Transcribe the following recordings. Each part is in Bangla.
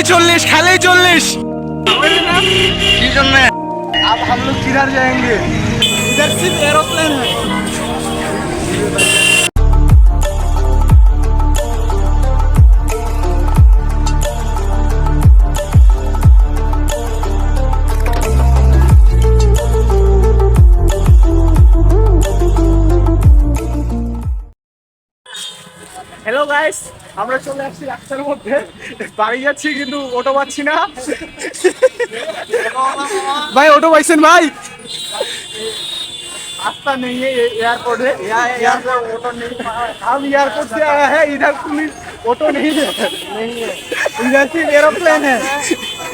40 खाली 40 की जन्मे अब हम लोग किधर जाएंगे? इधर सिर्फ एरोप्लेन है। হ্যালো গাইস, আমরা চলে আসছি রাস্তার মধ্যে, বাড়ি যাচ্ছি কিন্তু অটো পাচ্ছি না। भाई ऑटो पाइसन भाई रास्ता नहीं है एयरपोर्ट है, यहाँ पे ऑटो नहीं। हम एयरपोर्ट से आया है, इधर पुलिस ऑटो नहीं है, इधर सिर्फ एरोप्लेन है,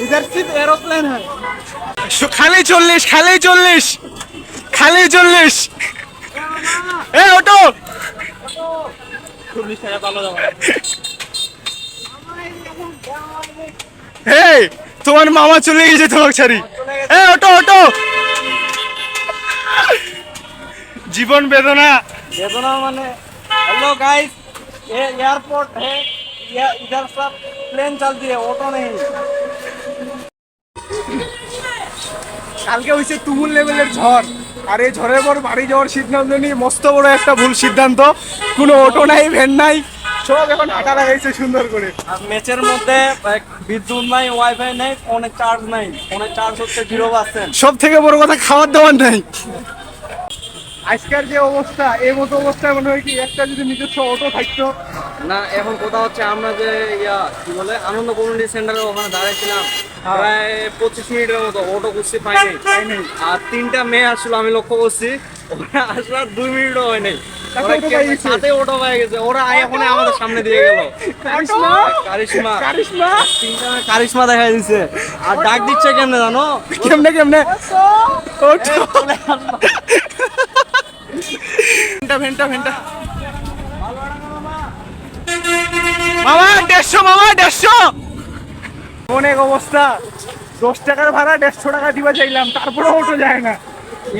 इधर सिर्फ एरोप्लेन है। खाली 40 खाली 40 खाली 40 ए ऑटो हे তোমার মামা চলে গেছে তোমাকে ছাড়ি। এ অটো অটো জীবন বেদনা बेदना माने हेलो गाइस, ये एयरपोर्ट है, ये इधर सब प्लेन चलती है, ऑटो नहीं। কালকে হইছে তুমুল লেভেলের ঝড়, আর এই ঝড়ের পর বাড়ি যাওয়ার সিদ্ধান্ত নিয়ে মস্ত বড় একটা ভুল সিদ্ধান্ত। কোনো অটো নাই, ভ্যান নাই, সব এখন ঢাকা লাগাইছে সুন্দর করে। আর ম্যাচের মধ্যে বিদ্যুৎ নাই, ওয়াইফাই নাই, ফোনে চার্জ নাই, ফোনে চার্জ হচ্ছে 0%। সব থেকে বড় কথা খাবার দাবার নাই। আজকের যে অবস্থা, এই মতো অবস্থায় মনে হয় কি একটা যদি নিজস্ব অটো থাকতো না। এখন কথা হচ্ছে আমরা যে কি বলে আনন্দ কমিউনিটি সেন্টারে ওখানে দাঁড়াইছিলাম প্রায় 25 মিনিটের মতো, অটো খুঁজছি পাইনি। আর 3টা মেয়ে আসলো, আমি লক্ষ্য করছি ওরা আসলে 2 মিনিটও হয় নাই, সাথে অটো পাই গেছে। ওরা এখন আমাদের সামনে দিয়ে গেল। কারিশমা কারিশমা 3টা মেয়ে কারিশমা দেখাই দিচ্ছে। আর ডাক দিচ্ছে কেমনে জানো? কেমনে কেমনে ভেন্টা ভেন্টা মামা 150 মামা 150 অনেক অবস্থা। 10 টাকার ভাড়া 150 টাকা দিবা চাইলাম, তারপরে অটো যায় না।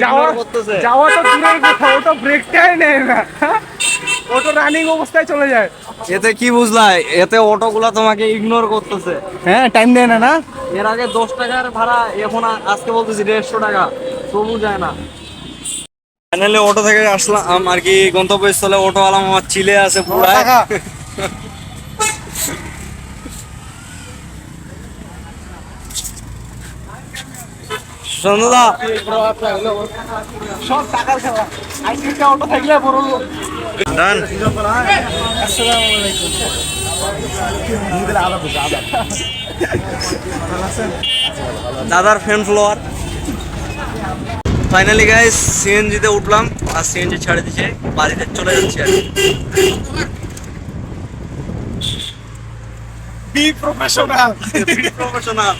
যাওয়া করতেছে। যাওয়া তো দূরের কথা, অটো ব্রেকটাই নেয় না, অটো রানিং অবস্থায় চলে যায়। এতে কি বুঝলা? এতে অটোগুলা তোমাকে ইগনোর করতেছে। হ্যাঁ, টাইম দেয় না। না এর আগে 10 টাকার ভাড়া, এখন আজকে বলতেছি 150 টাকা, তবু যায় না। ফাইনালি অটো থেকে আসলাম আর কি, গন্তব্যস্থলে অটোওয়ালা আমার চিলে আছে পুরাই। সন্ধ্যা সব টাকার খেলা। আইসিটা অটো থাকলে বড় লোক। ডান। আসসালামু আলাইকুম। দাদার ফ্যান ফলোয়ার। ফাইনালি গাইস সিএনজিতে উঠলাম, আর সিএনজি ছাড়ে দিচ্ছে, বাড়িতে চলে যাচ্ছি আর কি। Be professional. প্রফেশনাল।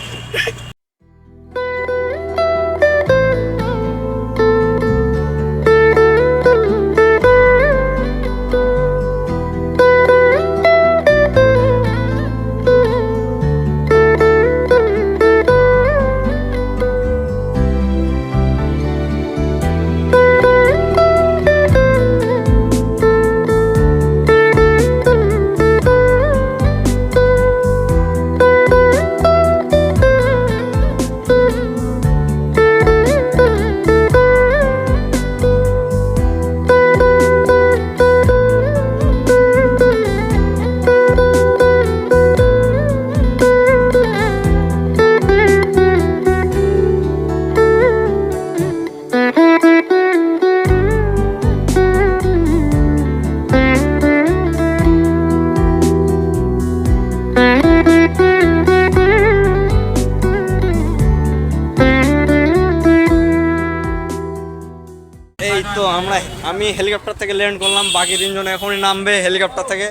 আমি হেলিকপ্টার থেকে ল্যান্ড করলাম, বাকি 3 জন এখনই নামবে হেলিকপ্টার থেকে।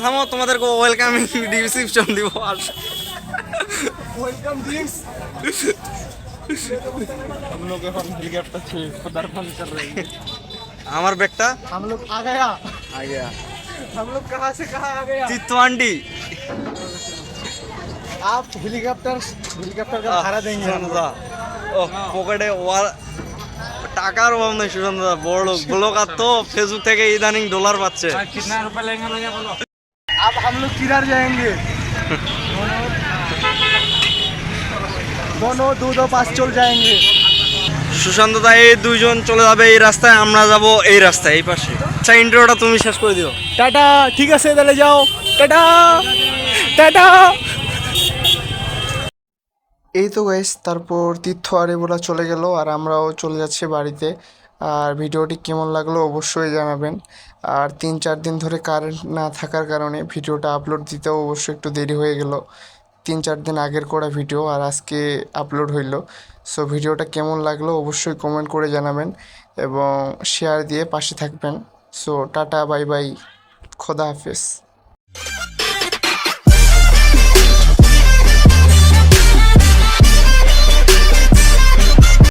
থামো, তোমাদেরকে ওয়েলকামিং রিসিপশন দিব। আর ওয়েলকাম ড্রিঙ্কস। हम लोग এখন হেলিকপ্টার से पदार्पण कर रहे हैं। আমার ব্যাগটা हम लोग आ गया। हम लोग कहाँ से कहाँ आ गया? चितवांडी। आप हेलीकॉप्टर का भाड़ा देंगे। ও পকেটে টাকার অভাব নেই সুশান্ত দা, বড় লোক ব্লগার তো, ফেসবুক থেকে ইদানিং ডলার পাচ্ছে। अब हम लोग किधर जाएंगे? दोनों दूधों पास चल जाएंगे। সুশান্ত দা এই দুইজন চলে যাবে এই রাস্তায়, আমরা যাব এই রাস্তায় এই পাশে। আচ্ছা ইন্ট্রোটা তুমি শেষ করে দিও। टाटा, ठीक है से चले जाओ। टाटा टाटा। এই তো গাইস, তারপর তীর্থ আর এগুলা চলে গেল আর আমরাও চলে যাচ্ছি বাড়িতে। আর ভিডিওটি কেমন লাগলো অবশ্যই জানাবেন। আর 3-4 দিন ধরে কারেন্ট না থাকার কারণে ভিডিওটা আপলোড দিতেও অবশ্যই একটু দেরি হয়ে গেল। 3-4 দিন আগের করা ভিডিও আর আজকে আপলোড হইল। সো ভিডিওটা কেমন লাগলো অবশ্যই কমেন্ট করে জানাবেন এবং শেয়ার দিয়ে পাশে থাকবেন। সো টাটা, বাই বাই, খোদা হাফেজ।